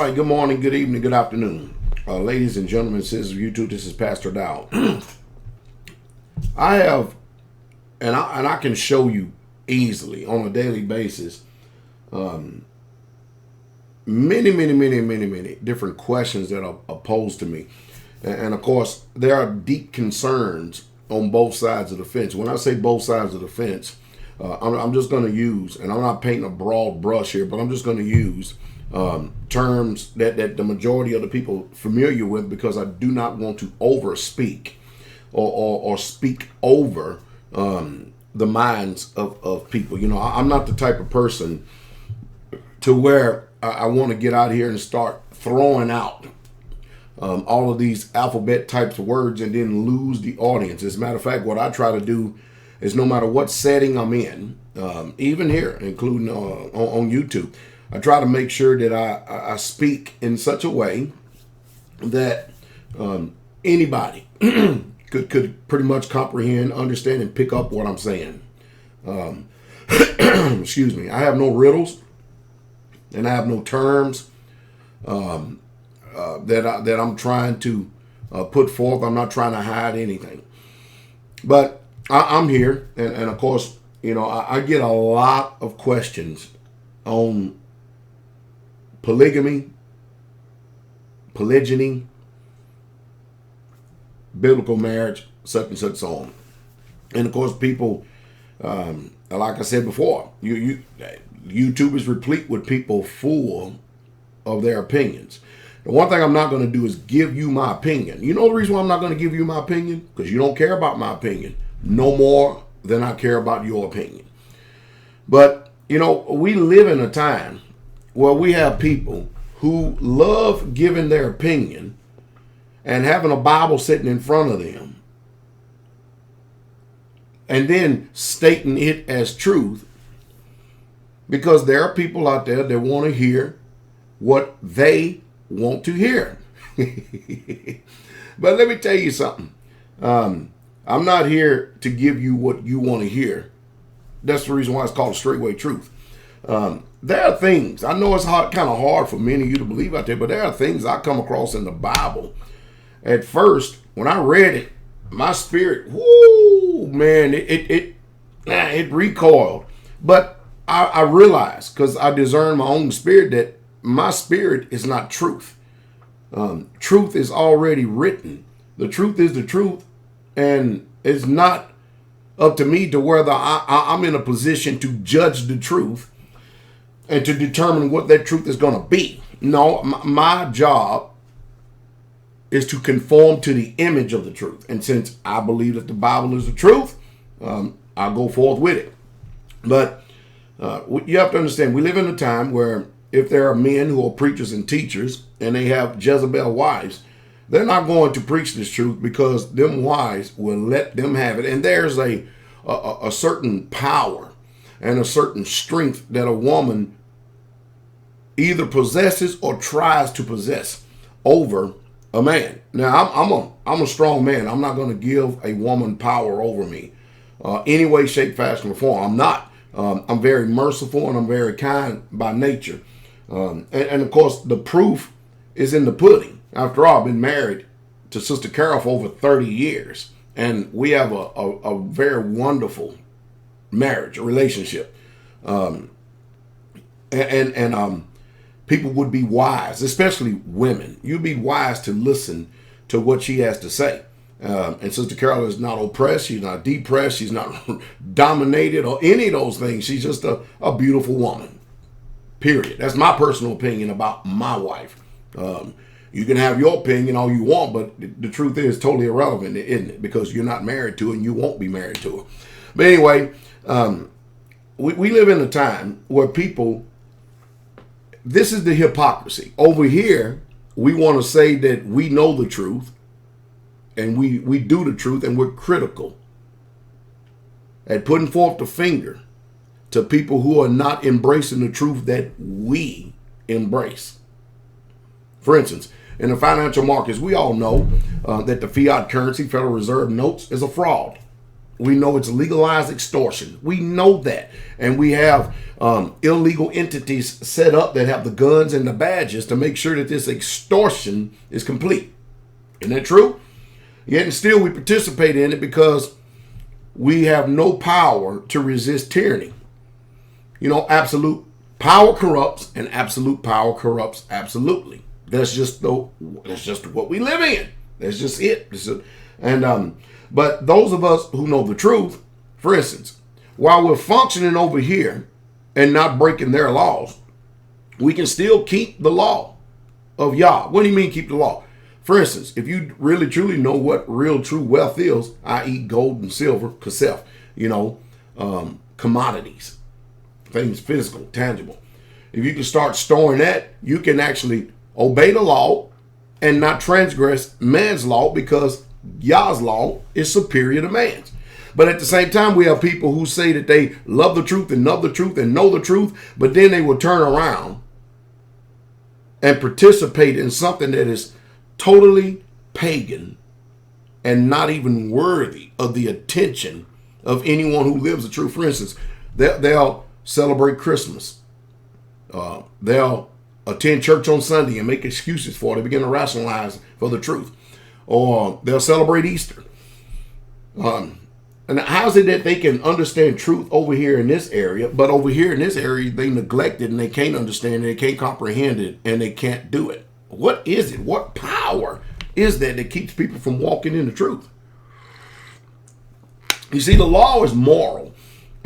right, good morning, good evening, good afternoon. Ladies and gentlemen, citizens of YouTube, this is Pastor Dow. I have, and I can show you easily on a daily basis, many different questions that are posed to me. And of course, there are deep concerns on both sides of the fence. When I say both sides of the fence, I'm just going to use, and I'm not painting a broad brush here, but I'm just going to use terms that the majority of the people familiar with, because I do not want to overspeak or speak over the minds of people. You know, I'm not the type of person to where I want to get out here and start throwing out all of these alphabet types of words and then lose the audience. As a matter of fact, what I try to do is, no matter what setting I'm in, even here, including on YouTube, I try to make sure that I speak in such a way that anybody could pretty much comprehend, understand, and pick up what I'm saying. Excuse me. I have no riddles, and I have no terms that I'm trying to put forth. I'm not trying to hide anything. But I'm here, and of course, you know, I get a lot of questions on polygamy, polygyny, biblical marriage, such and such, so on. And of course, people, like I said before, YouTube is replete with people full of their opinions. The one thing I'm not going to do is give you my opinion. You know the reason why I'm not going to give you my opinion? Because you don't care about my opinion no more than I care about your opinion. But, you know, we live in a time where we have people who love giving their opinion and having a Bible sitting in front of them and then stating it as truth, because there are people out there that want to hear what they want to hear. But let me tell you something. I'm not here to give you what you want to hear. That's the reason why it's called a straightway truth. There are things, I know it's kind of hard for many of you to believe out there, but there are things I come across in the Bible. At first, when I read it, my spirit, whoo, man, it recoiled. But I realized, because I discern my own spirit, that my spirit is not truth. Truth is already written. The truth is the truth, and it's not up to me to whether I'm in a position to judge the truth and to determine what that truth is going to be. No, my job is to conform to the image of the truth. And since I believe that the Bible is the truth, I'll go forth with it. But you have to understand, we live in a time where if there are men who are preachers and teachers and they have Jezebel wives, they're not going to preach this truth, because them wives will let them have it. And there's a certain power and a certain strength that a woman either possesses or tries to possess over a man. Now, I'm a strong man. I'm not going to give a woman power over me any way, shape, fashion, or form. I'm not. I'm very merciful and I'm very kind by nature. And of course, the proof is in the pudding. After all, I've been married to Sister Carol for over 30 years. And we have a very wonderful marriage, a relationship. And people would be wise, especially women. You'd be wise to listen to what she has to say. And Sister Carol is not oppressed. She's not depressed. She's not dominated or any of those things. She's just a beautiful woman. Period. That's my personal opinion about my wife. You can have your opinion all you want, but the truth is totally irrelevant, isn't it? Because you're not married to her and you won't be married to her. But anyway, we live in a time where people, this is the hypocrisy. Over here, we want to say that we know the truth and we do the truth, and we're critical at putting forth the finger to people who are not embracing the truth that we embrace. For instance, in the financial markets, we all know that the fiat currency, Federal Reserve notes, is a fraud. We know it's legalized extortion. We know that. And we have illegal entities set up that have the guns and the badges to make sure that this extortion is complete. Isn't that true? Yet and still we participate in it because we have no power to resist tyranny. You know, absolute power corrupts, and absolute power corrupts absolutely. That's just what we live in. That's just it. But those of us who know the truth, for instance, while we're functioning over here and not breaking their laws, we can still keep the law of Yah. What do you mean keep the law? For instance, if you really truly know what real true wealth is, i.e. gold and silver, kasef, commodities, things physical, tangible. If you can start storing that, you can actually obey the law and not transgress man's law, because Yah's law is superior to man's. But at the same time, we have people who say that they love the truth and know the truth and know the truth, but then they will turn around and participate in something that is totally pagan and not even worthy of the attention of anyone who lives the truth. For instance, they'll celebrate Christmas. They'll attend church on Sunday and make excuses for it. They begin to rationalize for the truth. Or they'll celebrate Easter. And how is it that they can understand truth over here in this area, but over here in this area they neglect it and they can't understand it, they can't comprehend it, and they can't do it? What is it? What power is that keeps people from walking in the truth? You see, the law is moral.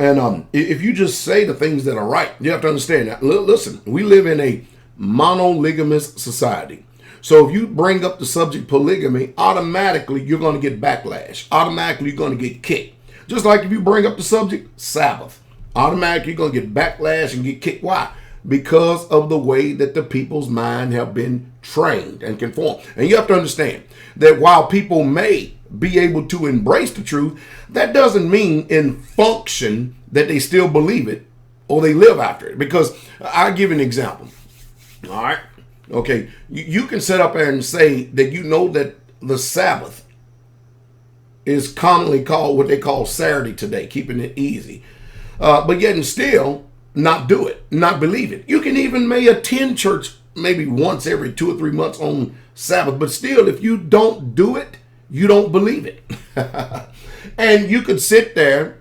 And if you just say the things that are right, you have to understand that. Listen, we live in a monogamous society. So if you bring up the subject polygamy, automatically you're going to get backlash. Automatically you're going to get kicked. Just like if you bring up the subject Sabbath, automatically you're going to get backlash and get kicked. Why? Because of the way that the people's mind have been trained and conformed. And you have to understand that while people may be able to embrace the truth, that doesn't mean in function that they still believe it or they live after it. Because I'll give an example. All right. Okay. You can sit up there and say that you know that the Sabbath is commonly called what they call Saturday today, keeping it easy. But yet and still not do it, not believe it. You can even may attend church maybe once every 2 or 3 months on Sabbath, but still, if you don't do it, you don't believe it. And you could sit there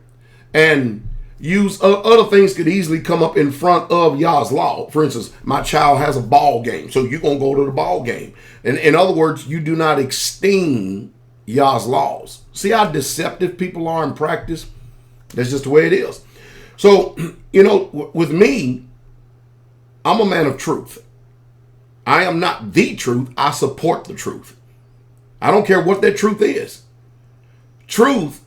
and use other things could easily come up in front of Yah's law. For instance, my child has a ball game, so you're going to go to the ball game. And in other words, you do not esteem Yah's laws. See how deceptive people are in practice? That's just the way it is. So, with me, I'm a man of truth. I am not the truth. I support the truth. I don't care what that truth is. Truth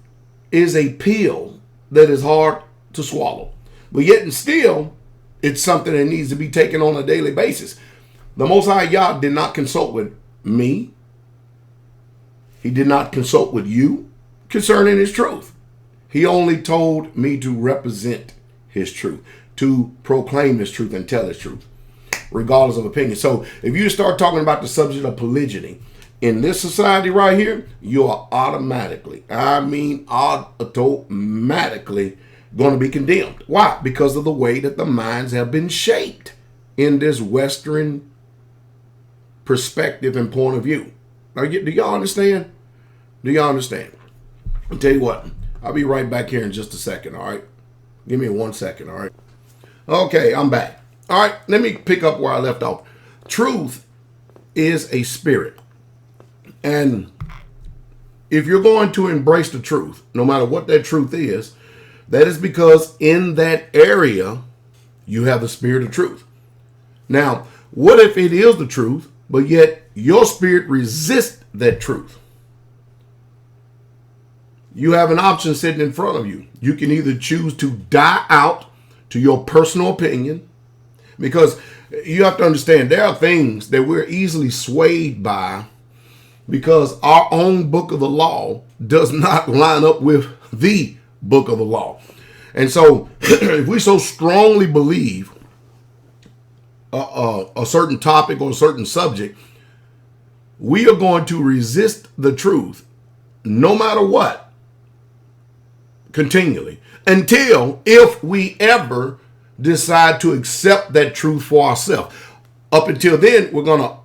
is a pill that is hard to swallow. But yet and still, it's something that needs to be taken on a daily basis. The Most High Yah did not consult with me. He did not consult with you concerning his truth. He only told me to represent his truth, to proclaim his truth and tell his truth, regardless of opinion. So if you start talking about the subject of polygyny in this society right here, you are automatically going to be condemned. Why? Because of the way that the minds have been shaped in this Western perspective and point of view. Do y'all understand? Do y'all understand? I'll tell you what. I'll be right back here in just a second, all right? Give me 1 second, all right? Okay, I'm back. All right, let me pick up where I left off. Truth is a spirit. And if you're going to embrace the truth, no matter what that truth is, that is because in that area, you have the spirit of truth. Now, what if it is the truth, but yet your spirit resists that truth? You have an option sitting in front of you. You can either choose to die out to your personal opinion, because you have to understand there are things that we're easily swayed by because our own book of the law does not line up with the book of the law. And so if we so strongly believe a certain topic or a certain subject, we are going to resist the truth no matter what. continually until if we ever decide to accept that truth for ourselves. Up until then, we're going to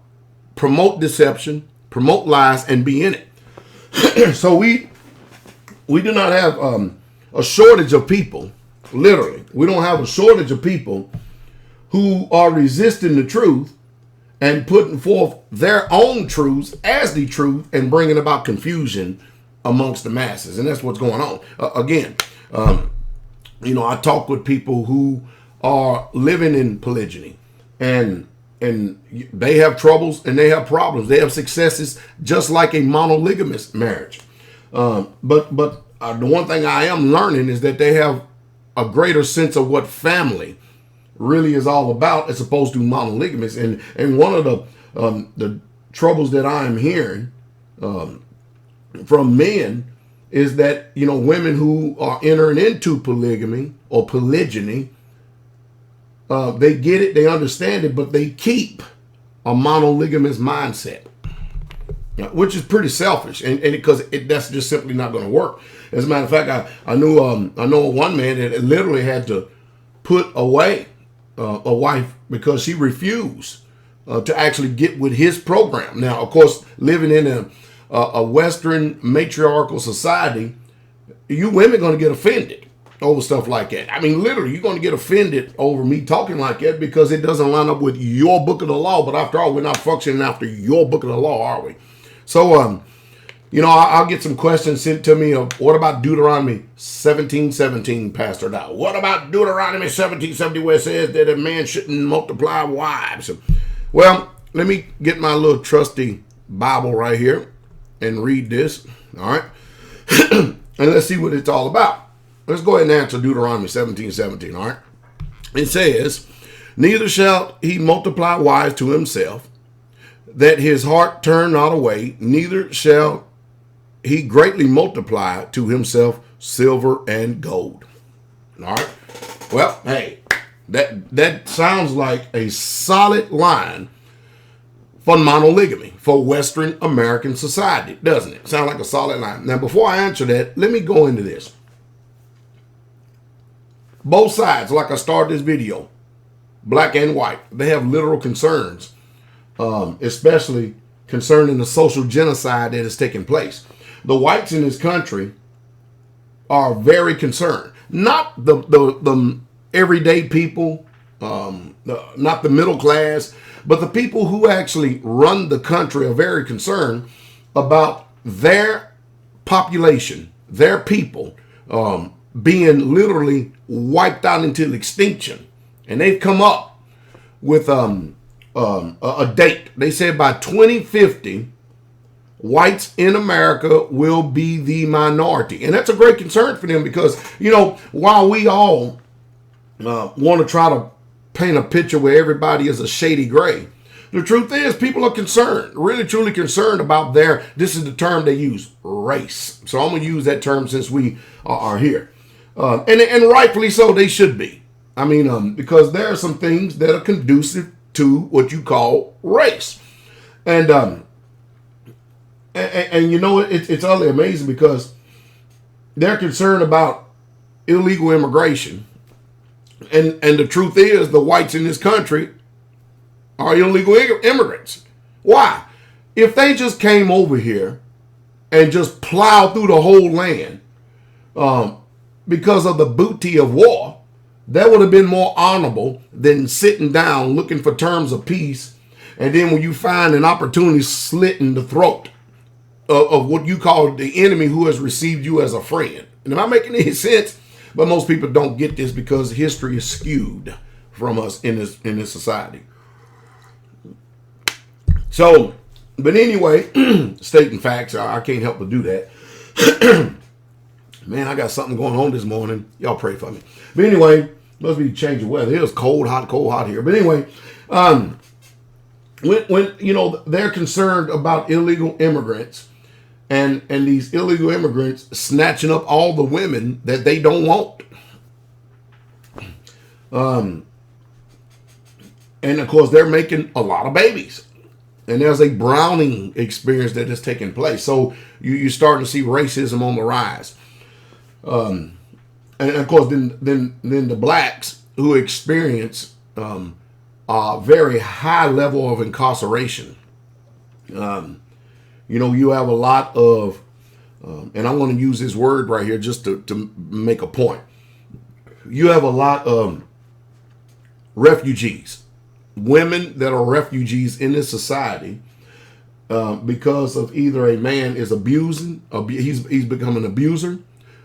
promote deception, promote lies, and be in it. So we do not have a shortage of people. Literally, we don't have a shortage of people who are resisting the truth and putting forth their own truths as the truth and bringing about confusion amongst the masses. And that's what's going on. Again, I talk with people who are living in polygyny, and they have troubles and they have problems. They have successes just like a monolygamous marriage. But the one thing I am learning is that they have a greater sense of what family really is all about as opposed to monolygamous. And one of the troubles that I am hearing from men is that, women who are entering into polygamy or polygyny, they get it, they understand it, but they keep a monolygamous mindset, which is pretty selfish, and because that's just simply not going to work. As a matter of fact, I know one man that literally had to put away a wife because she refused to actually get with his program. Now, of course, living in a Western matriarchal society, you women going to get offended over stuff like that. I mean, literally, you're going to get offended over me talking like that because it doesn't line up with your book of the law. But after all, we're not functioning after your book of the law, are we? So, I'll get some questions sent to me of what about Deuteronomy 17:17, Pastor Dow? What about Deuteronomy 17:70 where it says that a man shouldn't multiply wives? Well, let me get my little trusty Bible right here and read this. All right. And let's see what it's all about. Let's go ahead and answer Deuteronomy 17:17. All right. It says, neither shall he multiply wives to himself, that his heart turn not away, neither shall he greatly multiply to himself silver and gold. All right. Well, hey, that sounds like a solid line for monolygamy, for Western American society, doesn't it? Sound like a solid line. Now, before I answer that, let me go into this. Both sides, like I started this video, black and white, they have literal concerns, especially concerning the social genocide that is taking place. The whites in this country are very concerned. Not the everyday people, not the middle class, but the people who actually run the country are very concerned about their population, their people, being literally wiped out until extinction. And they've come up with a date. They said by 2050, whites in America will be the minority. And that's a great concern for them because, while we all want to try to paint a picture where everybody is a shady gray, the truth is people are concerned, really truly concerned about this is the term they use, race. So I'm going to use that term since we are here. And rightfully so, they should be. I mean, because there are some things that are conducive to what you call race. And it's utterly amazing because they're concerned about illegal immigration. And the truth is the whites in this country are illegal immigrants. Why? If they just came over here and just plowed through the whole land because of the booty of war, that would have been more honorable than sitting down looking for terms of peace. And then when you find an opportunity, slitting the throat of what you call the enemy who has received you as a friend. And am I making any sense? But most people don't get this because history is skewed from us in this society. So, but anyway, stating facts, I can't help but do that. Man, I got something going on this morning. Y'all pray for me. But anyway, must be change of weather. It was cold, hot here. But anyway, when they're concerned about illegal immigrants and these illegal immigrants snatching up all the women that they don't want. And of course, they're making a lot of babies. And there's a browning experience that is taking place. So you're starting to see racism on the rise. And of course, then the blacks who experience a very high level of incarceration. You have a lot of, and I want to use this word right here just to make a point. You have a lot of refugees, women that are refugees in this society because of either a man is abusing, he's become an abuser,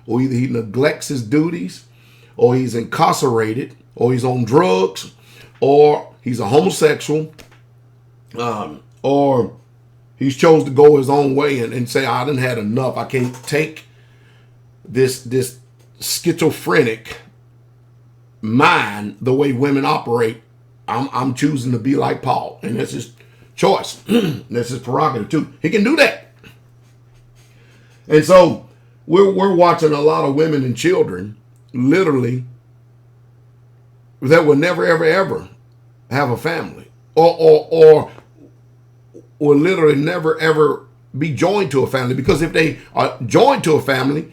or either he neglects his duties, or he's incarcerated, or he's on drugs, or he's a homosexual, or he's chose to go his own way and say, I done had enough. I can't take this schizophrenic mind the way women operate. I'm choosing to be like Paul, and that's his choice. That's his prerogative too. He can do that. And so we're watching a lot of women and children literally that will never ever ever have a family, or literally never ever be joined to a family, because if they are joined to a family,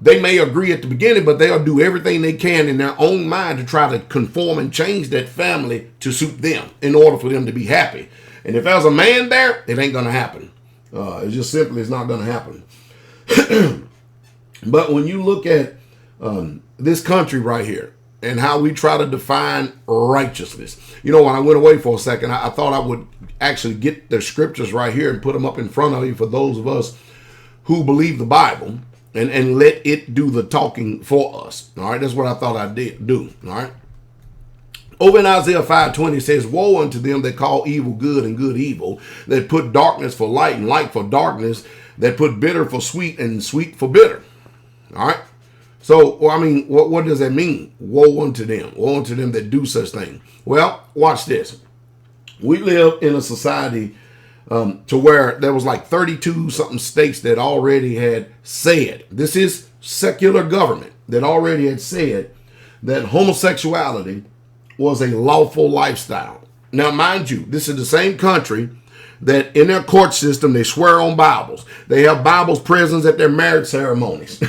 they may agree at the beginning, but they'll do everything they can in their own mind to try to conform and change that family to suit them in order for them to be happy. And if there's a man there, it ain't going to happen. It's just simply, it's not going to happen. But when you look at this country right here and how we try to define righteousness, when I went away for a second, I thought I would actually get the scriptures right here and put them up in front of you for those of us who believe the Bible, and let it do the talking for us. All right, that's what I thought I'd do. All right. Over in Isaiah 5:20 says, woe unto them that call evil good and good evil, that put darkness for light and light for darkness, that put bitter for sweet and sweet for bitter. All right. So, what does that mean? Woe unto them. Woe unto them that do such things. Well, watch this. We live in a society to where there was like 32 something states that already had said, this is secular government, that already had said that homosexuality was a lawful lifestyle. Now, mind you, this is the same country that in their court system, they swear on Bibles. They have Bibles present at their marriage ceremonies.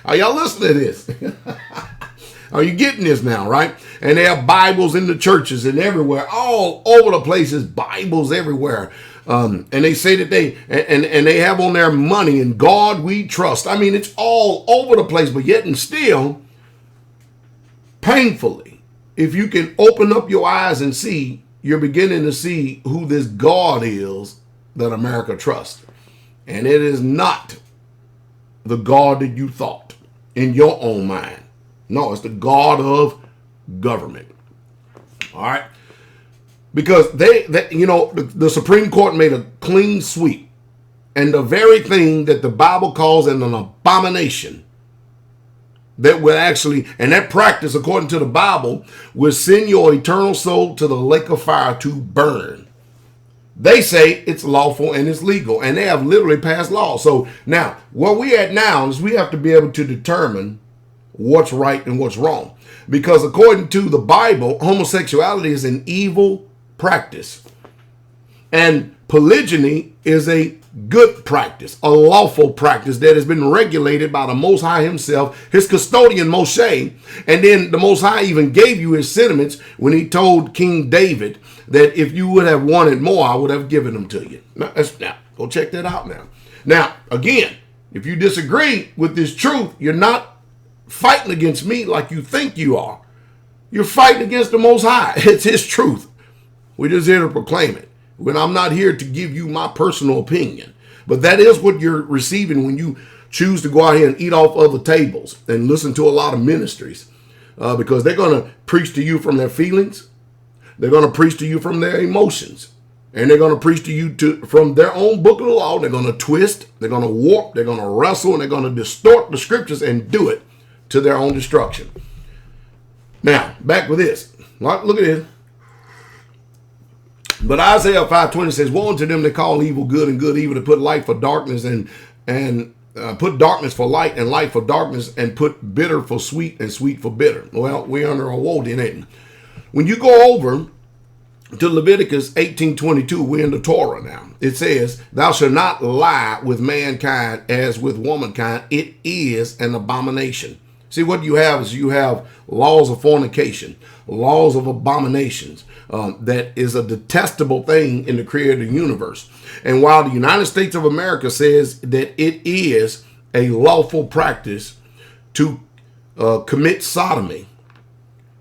Are y'all listening to this? Are you getting this now, right? And they have Bibles in the churches and everywhere, all over the places, Bibles everywhere. And they say that they have on their money, "In God we trust." It's all over the place, but yet and still, painfully, if you can open up your eyes and see, you're beginning to see who this God is that America trusts. And it is not the God that you thought in your own mind. No, it's the God of government. All right. Because the Supreme Court made a clean sweep. And the very thing that the Bible calls an abomination, that will actually, and that practice, according to the Bible, will send your eternal soul to the lake of fire to burn. They say it's lawful and it's legal, and they have literally passed laws. So now, where we at now is we have to be able to determine what's right and what's wrong. Because according to the Bible, homosexuality is an evil practice. And polygyny is a good practice, a lawful practice that has been regulated by the Most High himself, his custodian Moshe. And then the Most High even gave you his sentiments when he told King David that if you would have wanted more, I would have given them to you. Now go check that out now. Now, again, if you disagree with this truth, you're not fighting against me like you think you are. You're fighting against the Most High. It's his truth. We're just here to proclaim it. When I'm not here to give you my personal opinion. But that is what you're receiving when you choose to go out here and eat off other tables and listen to a lot of ministries. Because they're going to preach to you from their feelings. They're going to preach to you from their emotions. And they're going to preach to you from their own book of the law. They're going to twist. They're going to warp. They're going to wrestle. And they're going to distort the scriptures and do it to their own destruction. Now, back with this. Look at this. But Isaiah 5:20 says, woe unto them that call evil good and good evil, to put light for darkness and put darkness for light and light for darkness, and put bitter for sweet and sweet for bitter. Well, we're under a woe then, ain't we? When you go over to Leviticus 18:22. We're in the Torah now. It says, thou shalt not lie with mankind as with womankind. It is an abomination. See, what you have is you have laws of fornication, laws of abominations. That is a detestable thing in the created universe. And while the United States of America says that it is a lawful practice to commit sodomy,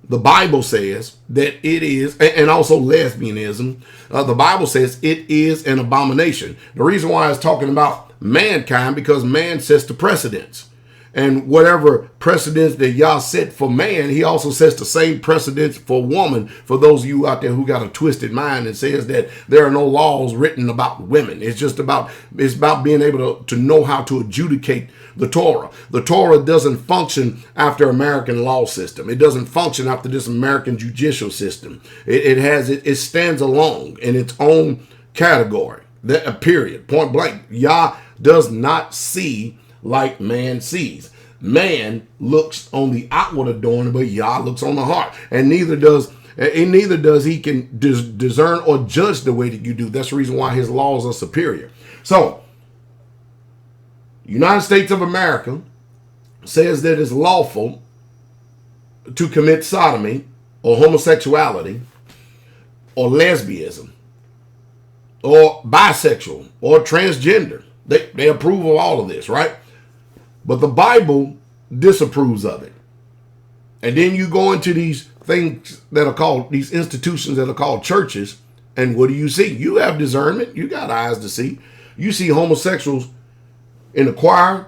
the Bible says that it is, and also lesbianism, the Bible says it is an abomination. The reason why it's talking about mankind, because man sets the precedence. And whatever precedence that Yah set for man, he also sets the same precedence for woman. For those of you out there who got a twisted mind and says that there are no laws written about women. It's about being able to know how to adjudicate the Torah. The Torah doesn't function after American law system. It doesn't function after this American judicial system. It stands alone in its own category. Period. Point blank. Yah does not see like man sees. Man looks on the outward adorning, but Yah looks on the heart. And neither does he can discern or judge the way that you do. That's the reason why his laws are superior. So, United States of America says that it's lawful to commit sodomy or homosexuality or lesbianism or bisexual or transgender. They approve of all of this, right? But the Bible disapproves of it. And then you go into these things that are called, these institutions that are called churches, and what do you see? You have discernment. You got eyes to see. You see homosexuals in the choir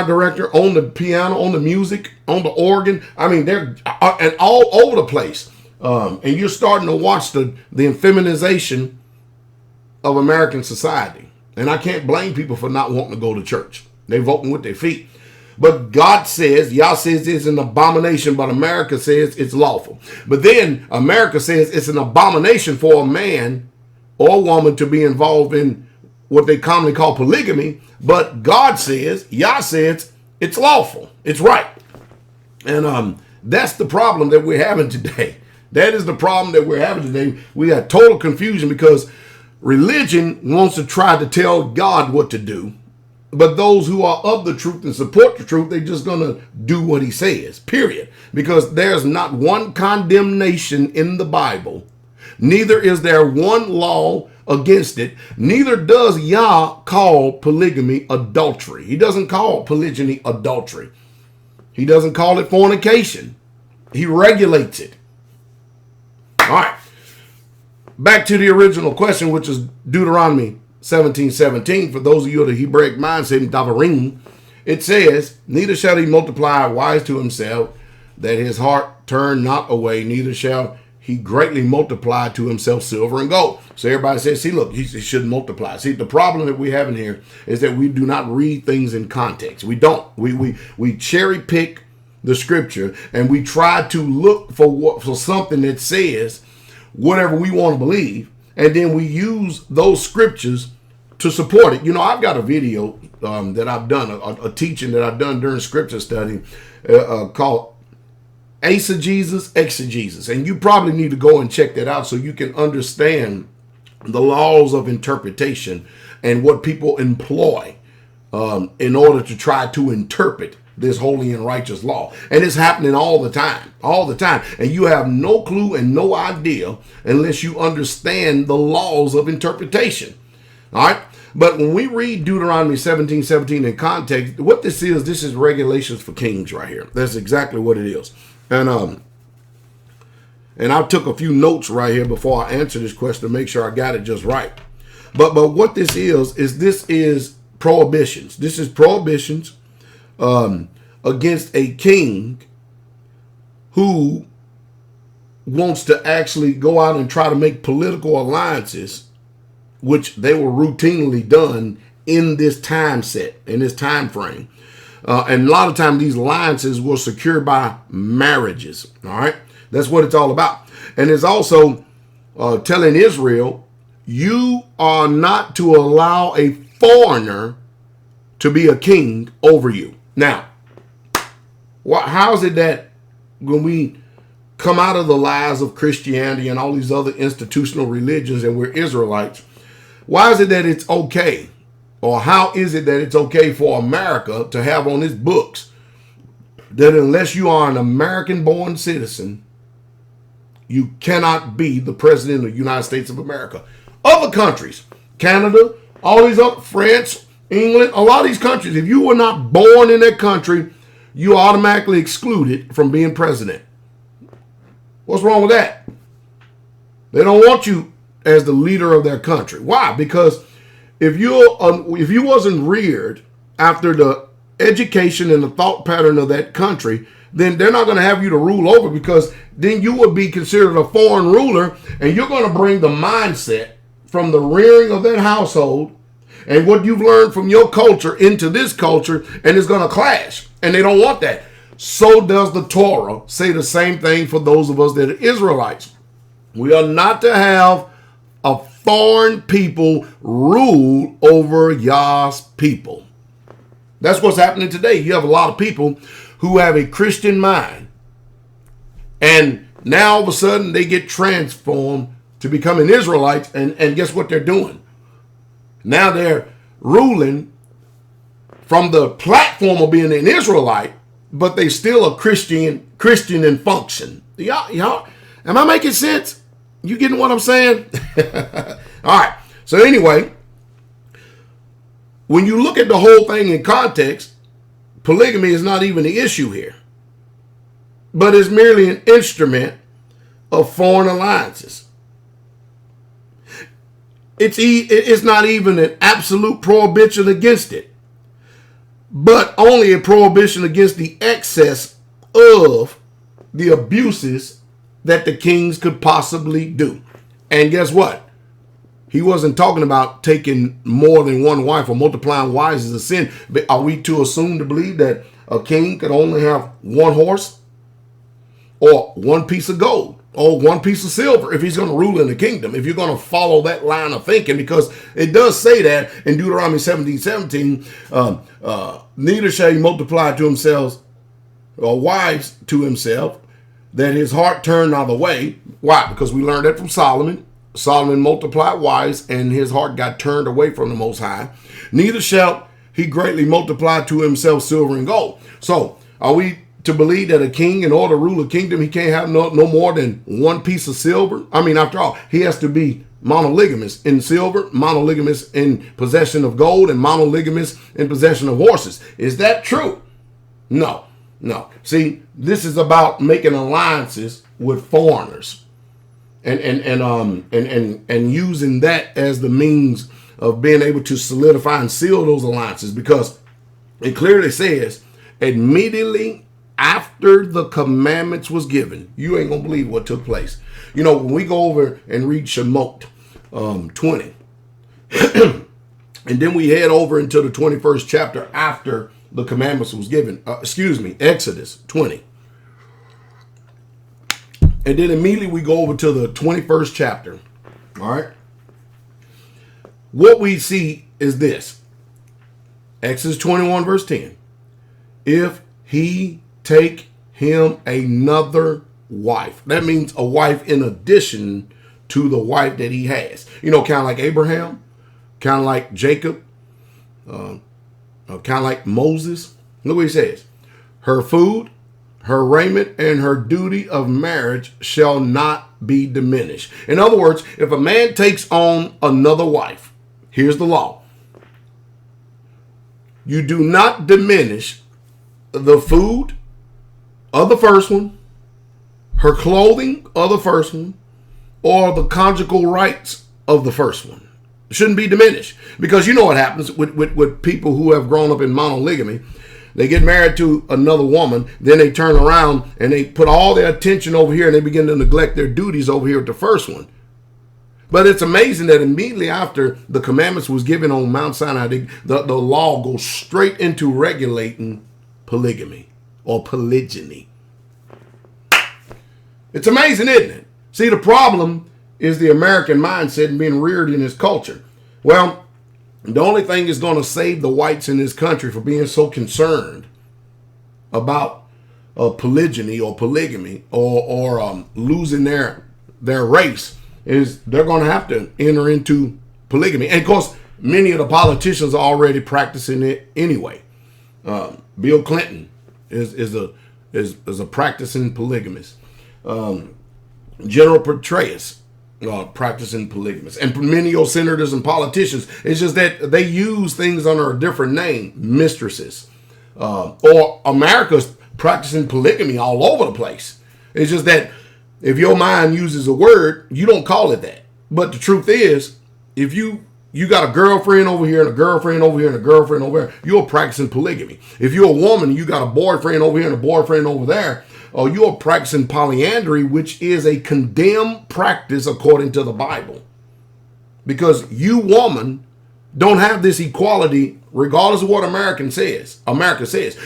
director, on the piano, on the music, on the organ. I mean, they're and all over the place. And you're starting to watch the effeminization of American society. And I can't blame people for not wanting to go to church. They're voting with their feet. But God says, Yah says it's an abomination, but America says it's lawful. But then America says it's an abomination for a man or a woman to be involved in what they commonly call polygamy. But God says, Yah says it's lawful. It's right. And that's the problem that we're having today. That is the problem that we're having today. We got total confusion because religion wants to try to tell God what to do. But those who are of the truth and support the truth, they're just going to do what he says, period. Because there's not one condemnation in the Bible. Neither is there one law against it. Neither does Yah call polygamy adultery. He doesn't call polygyny adultery. He doesn't call it fornication. He regulates it. All right. Back to the original question, which is Deuteronomy 17:17. For those of you of the Hebraic mindset in Davarim, it says, neither shall he multiply wise to himself, that his heart turn not away, neither shall he greatly multiply to himself silver and gold. So everybody says, see, look, he should multiply. See, the problem that we have in here is that we do not read things in context. We don't. We cherry pick the scripture and we try to look for something that says whatever we want to believe. And then we use those scriptures to support it. You know, I've got a video that I've done, a teaching that I've done during scripture study called Eisegesis, Exegesis. And you probably need to go and check that out so you can understand the laws of interpretation and what people employ in order to try to interpret this holy and righteous law. And it's happening all the time. And you have no clue and no idea unless you understand the laws of interpretation. All right. But when we read Deuteronomy 17:17 in context, what this is regulations for kings right here. That's exactly what it is. And I took a few notes right here before I answer this question to make sure I got it just right. But what this is prohibitions. This is prohibitions against a king who wants to actually go out and try to make political alliances, which they were routinely done in this time set, in this time frame. And a lot of times these alliances were secured by marriages. All right. That's what it's all about. And it's also telling Israel, you are not to allow a foreigner to be a king over you. Now, how is it that when we come out of the lies of Christianity and all these other institutional religions and we're Israelites, why is it that it's okay? Or how is it that it's okay for America to have on its books that unless you are an American-born citizen, you cannot be the president of the United States of America? Other countries, Canada, all these other, France, England, a lot of these countries, if you were not born in that country, you are automatically excluded from being president. What's wrong with that? They don't want you as the leader of their country. Why? Because if you wasn't reared after the education and the thought pattern of that country, then they're not going to have you to rule over, because then you would be considered a foreign ruler, and you're going to bring the mindset from the rearing of that household and what you've learned from your culture into this culture, and it's going to clash, and they don't want that. So does the Torah say the same thing for those of us that are Israelites. We are not to have a foreign people rule over Yah's people. That's what's happening today. You have a lot of people who have a Christian mind, and now all of a sudden they get transformed to becoming Israelites, and guess what they're doing? Now they're ruling from the platform of being an Israelite, but they still a Christian in function. Y'all, am I making sense? You getting what I'm saying? All right. So anyway, when you look at the whole thing in context, polygamy is not even the issue here, but it's merely an instrument of foreign alliances. It's not even an absolute prohibition against it, but only a prohibition against the excess of the abuses that the kings could possibly do. And guess what? He wasn't talking about taking more than one wife or multiplying wives as a sin. But are we to assume to believe that a king could only have one horse or one piece of gold or one piece of silver if he's going to rule in the kingdom? If you're going to follow that line of thinking, because it does say that in Deuteronomy 17:17, neither shall he multiply to himself or wives to himself, that his heart turn other way. Why? Because we learned that from Solomon. Solomon multiplied wives, and his heart got turned away from the Most High. Neither shall he greatly multiply to himself silver and gold. So, are we to believe that a king, in order to rule a kingdom, he can't have no more than one piece of silver? I mean, after all, he has to be monolygamous in silver, monolygamous in possession of gold, and monolygamous in possession of horses. Is that true? No. See, this is about making alliances with foreigners, and using that as the means of being able to solidify and seal those alliances, because it clearly says immediately after the commandments was given, you ain't gonna believe what took place. You know, when we go over and read Shemot 20, and then we head over into the 21st chapter after the commandments was given, Exodus 20. And then immediately we go over to the 21st chapter. All right. What we see is this. Exodus 21 verse 10. If he take him another wife. That means a wife in addition to the wife that he has. You know, kind of like Abraham, kind of like Jacob, kind of like Moses. Look what he says. Her food, her raiment, and her duty of marriage shall not be diminished. In other words, if a man takes on another wife, here's the law. You do not diminish the food of the first one, her clothing of the first one, or the conjugal rights of the first one. It shouldn't be diminished. Because you know what happens with people who have grown up in monolygamy. They get married to another woman, then they turn around and they put all their attention over here and they begin to neglect their duties over here with the first one. But it's amazing that immediately after the commandments was given on Mount Sinai, the law goes straight into regulating polygamy or polygyny. It's amazing, isn't it? See, the problem is the American mindset and being reared in this culture. Well, the only thing that's going to save the whites in this country for being so concerned about polygyny or polygamy or losing their race is they're going to have to enter into polygamy. And of course, many of the politicians are already practicing it anyway. Bill Clinton is a practicing polygamist. General Petraeus practicing polygamist, and many of your senators and politicians. It's just that they use things under a different name, mistresses, or America's practicing polygamy all over the place. It's just that if your mind uses a word, you don't call it that. But the truth is, if you got a girlfriend over here and a girlfriend over here and a girlfriend over there, you're practicing polygamy. If you're a woman and you got a boyfriend over here and a boyfriend over there, or you're practicing polyandry, which is a condemned practice according to the Bible. Because you, woman, don't have this equality regardless of what America says.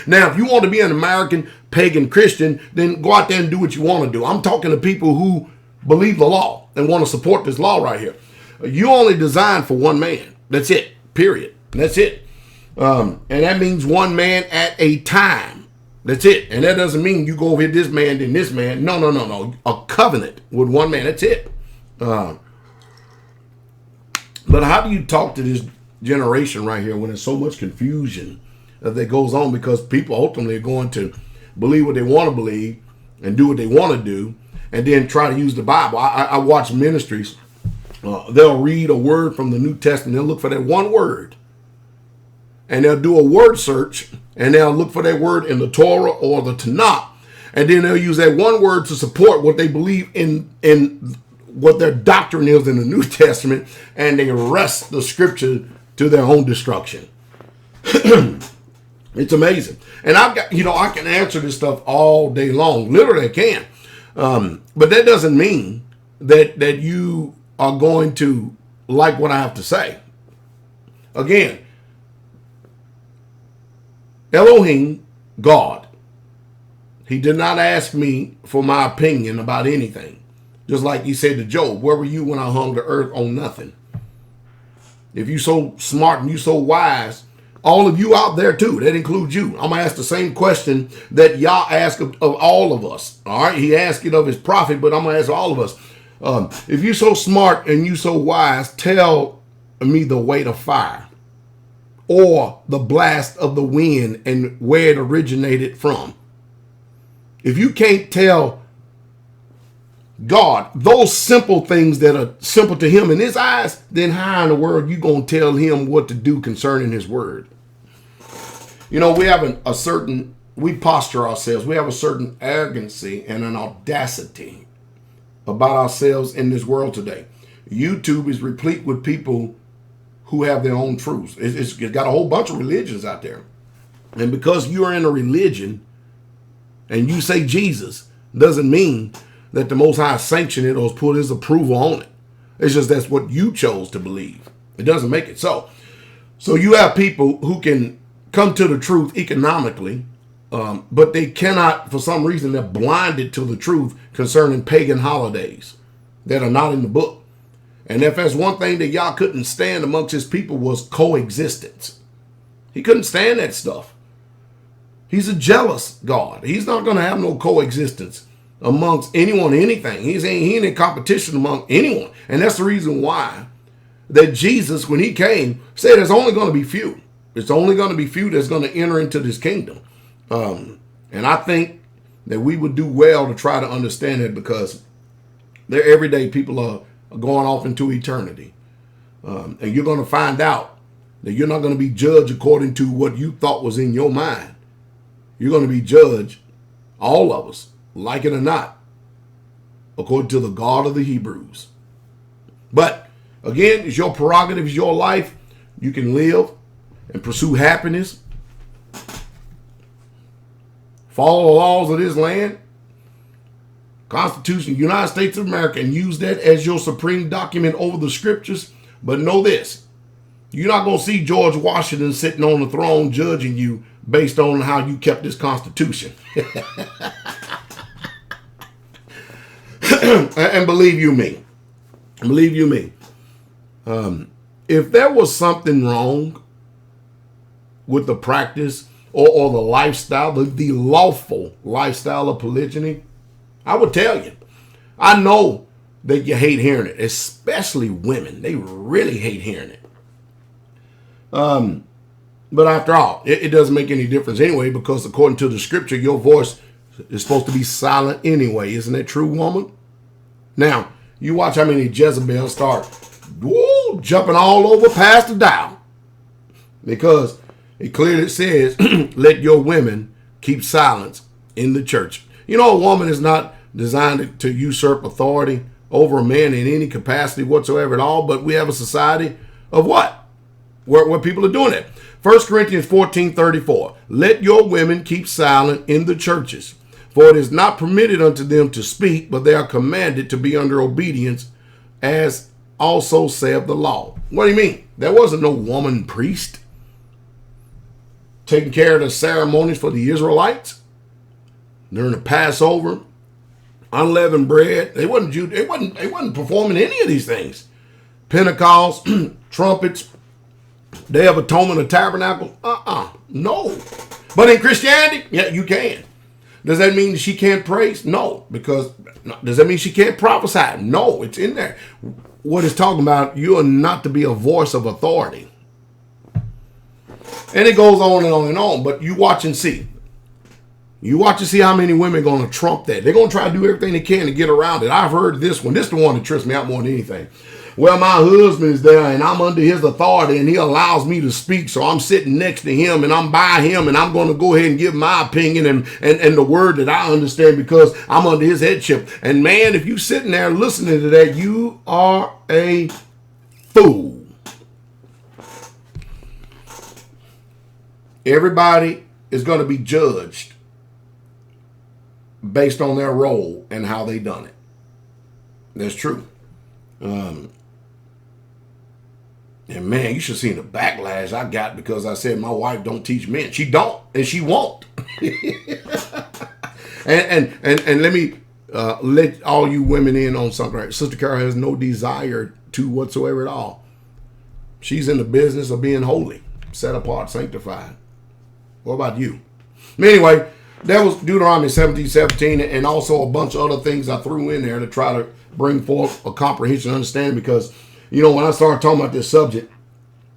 Now, if you want to be an American pagan Christian, then go out there and do what you want to do. I'm talking to people who believe the law and want to support this law right here. You only designed for one man. That's it. Period. That's it. And that means one man at a time. That's it. And that doesn't mean you go over here this man, then this man. No. A covenant with one man. That's it. But how do you talk to this generation right here when there's so much confusion that goes on? Because people ultimately are going to believe what they want to believe and do what they want to do and then try to use the Bible. I watch ministries. They'll read a word from the New Testament. They'll look for that one word. And they'll do a word search, and they'll look for that word in the Torah or the Tanakh, and then they'll use that one word to support what they believe in what their doctrine is in the New Testament, and they wrest the scripture to their own destruction. It's amazing. And I can answer this stuff all day long. Literally, I can. But that doesn't mean that you are going to like what I have to say. Again, Elohim, God, he did not ask me for my opinion about anything. Just like he said to Job, where were you when I hung the earth on nothing? If you so smart and you so wise, all of you out there too, that includes you. I'm going to ask the same question that Yah asked of all of us. All right, he asked it of his prophet, but I'm going to ask all of us. If you're so smart and you so wise, tell me the way to fire, or the blast of the wind and where it originated from. If you can't tell God those simple things that are simple to him in his eyes, then how in the world you going to tell him what to do concerning his word? We have we posture ourselves. We have a certain arrogancy and an audacity about ourselves in this world today. YouTube is replete with people who have their own truths. It's got a whole bunch of religions out there. And because you are in a religion and you say Jesus, doesn't mean that the Most High sanctioned it or put his approval on it. It's just that's what you chose to believe. It doesn't make it so. So you have people who can come to the truth economically, but they cannot, for some reason, they're blinded to the truth concerning pagan holidays that are not in the book. And if there's one thing that Yah couldn't stand amongst his people was coexistence. He couldn't stand that stuff. He's a jealous God. He's not going to have no coexistence amongst anyone, anything. He ain't in competition among anyone. And that's the reason why that Jesus, when he came, said there's only going to be few. It's only going to be few that's going to enter into this kingdom. And I think that we would do well to try to understand it, because they're everyday people are going off into eternity. And you're going to find out that you're not going to be judged according to what you thought was in your mind. You're going to be judged, all of us, like it or not, according to the God of the Hebrews. But again, it's your prerogative, it's your life. You can live and pursue happiness, follow the laws of this land, Constitution, United States of America, and use that as your supreme document over the scriptures. But know this, you're not going to see George Washington sitting on the throne judging you based on how you kept this Constitution. And believe you me, if there was something wrong with the practice or the lifestyle, the lawful lifestyle of polygyny, I would tell you, I know that you hate hearing it, especially women. They really hate hearing it. But after all, it doesn't make any difference anyway, because according to the scripture, your voice is supposed to be silent anyway. Isn't that true, woman? Now, you watch how many Jezebels start jumping all over Pastor Dow, because it clearly says, let your women keep silence in the church. You know, a woman is not designed to usurp authority over a man in any capacity whatsoever at all, but we have a society of what? Where people are doing it. 1 Corinthians 14:34. Let your women keep silent in the churches, for it is not permitted unto them to speak, but they are commanded to be under obedience, as also saith the law. What do you mean? There wasn't no woman priest taking care of the ceremonies for the Israelites during the Passover, unleavened bread. They wasn't performing any of these things. Pentecost, trumpets, Day of Atonement, or Tabernacle. No. But in Christianity, yeah, you can. Does that mean she can't praise? No. Does that mean she can't prophesy? No, it's in there. What it's talking about, you are not to be a voice of authority. And it goes on and on and on, but you watch and see. You watch and see how many women are going to trump that. They're going to try to do everything they can to get around it. I've heard this one. This is the one that trips me out more than anything. Well, my husband is there and I'm under his authority and he allows me to speak. So I'm sitting next to him and I'm by him and I'm going to go ahead and give my opinion and the word that I understand because I'm under his headship. And man, if you're sitting there listening to that, you are a fool. Everybody is going to be judged based on their role and how they done it. That's true. And man, you should see the backlash I got because I said my wife don't teach men. She don't, and she won't. and let me let all you women in on something. Right? Sister Carol has no desire to whatsoever at all. She's in the business of being holy, set apart, sanctified. What about you? Anyway, that was Deuteronomy 17:17, and also a bunch of other things I threw in there to try to bring forth a comprehension and understanding because, you know, when I started talking about this subject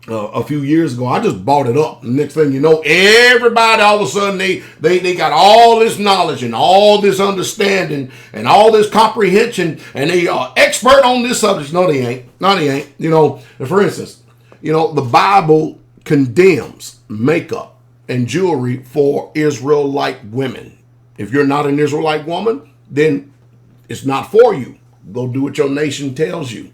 a few years ago, I just brought it up. And next thing you know, everybody all of a sudden, they got all this knowledge and all this understanding and all this comprehension, and they are expert on this subject. No, they ain't. No, they ain't. You know, for instance, you know, the Bible condemns makeup and jewelry for Israelite women. If you're not an Israelite woman, then it's not for you. Go do what your nation tells you.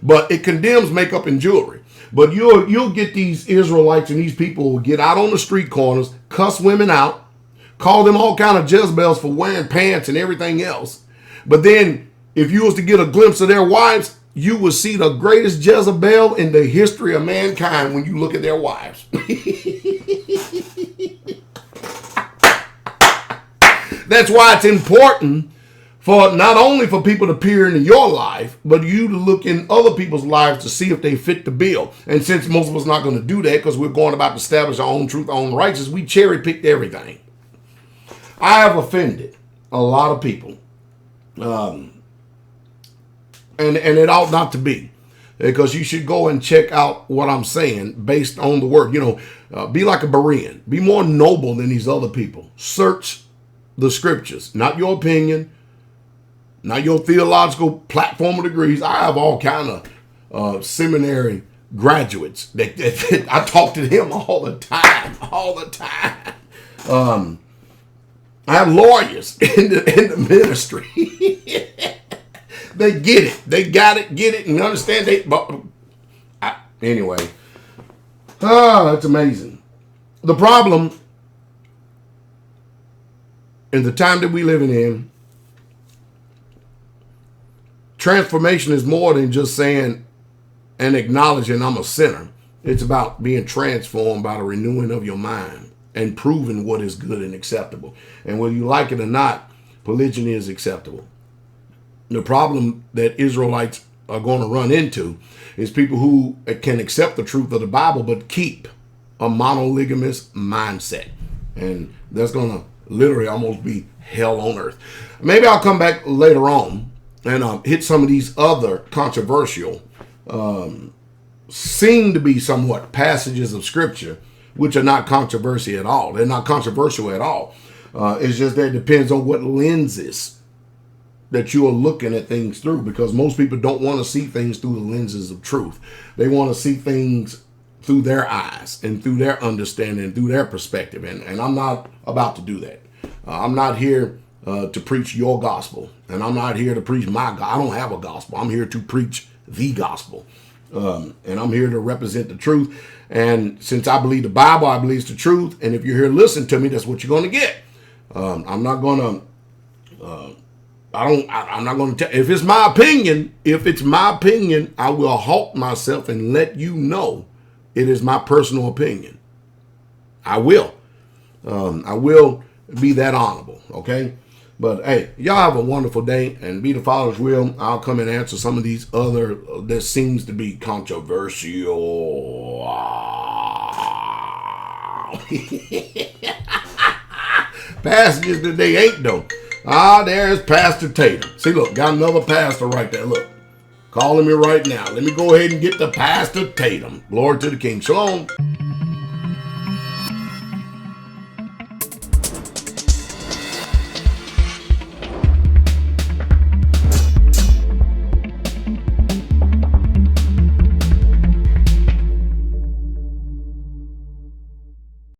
But it condemns makeup and jewelry. But you'll get these Israelites and these people who get out on the street corners, cuss women out, call them all kind of Jezebels for wearing pants and everything else. But then if you was to get a glimpse of their wives, you will see the greatest Jezebel in the history of mankind when you look at their wives. That's why it's important for not only for people to peer into your life, but you to look in other people's lives to see if they fit the bill. And since most of us not going to do that because we're going about to establish our own truth, our own righteousness, we cherry picked everything. I have offended a lot of people. And it ought not to be, because you should go and check out what I'm saying based on the word. You know, be like a Berean. Be more noble than these other people. Search the scriptures, not your opinion, not your theological platform of degrees. I have all kind of seminary graduates that I talk to them all the time. I have lawyers in the ministry. They get it. They got it, get it, and understand it. Anyway, that's amazing. The problem in the time that we living in, transformation is more than just saying and acknowledging I'm a sinner. It's about being transformed by the renewing of your mind and proving what is good and acceptable. And whether you like it or not, polygyny is acceptable. The problem that Israelites are going to run into is people who can accept the truth of the Bible but keep a monolygamous mindset. And that's going to literally almost be hell on earth. Maybe I'll come back later on and hit some of these other controversial, seem to be somewhat passages of scripture, which are not controversial at all. They're not controversial at all. It's just that it depends on what lenses that you are looking at things through, because most people don't want to see things through the lenses of truth. They want to see things through their eyes and through their understanding and through their perspective. And I'm not about to do that. I'm not here to preach your gospel, and I'm not here to preach my gospel. I don't have a gospel. I'm here to preach the gospel. And I'm here to represent the truth. And since I believe the Bible, I believe it's the truth. And if you're here to listen to me, that's what you're going to get. I'm not going to, I'm not going to tell, if it's my opinion, I will halt myself and let you know it is my personal opinion. I will be that honorable. Okay. But hey, y'all have a wonderful day, and be the Father's will. I'll come and answer some of these other that seems to be controversial. Passages that they ain't though. There's Pastor Tatum. See, look, got another pastor right there. Look, calling me right now. Let me go ahead and get the Pastor Tatum. Glory to the King. Shalom.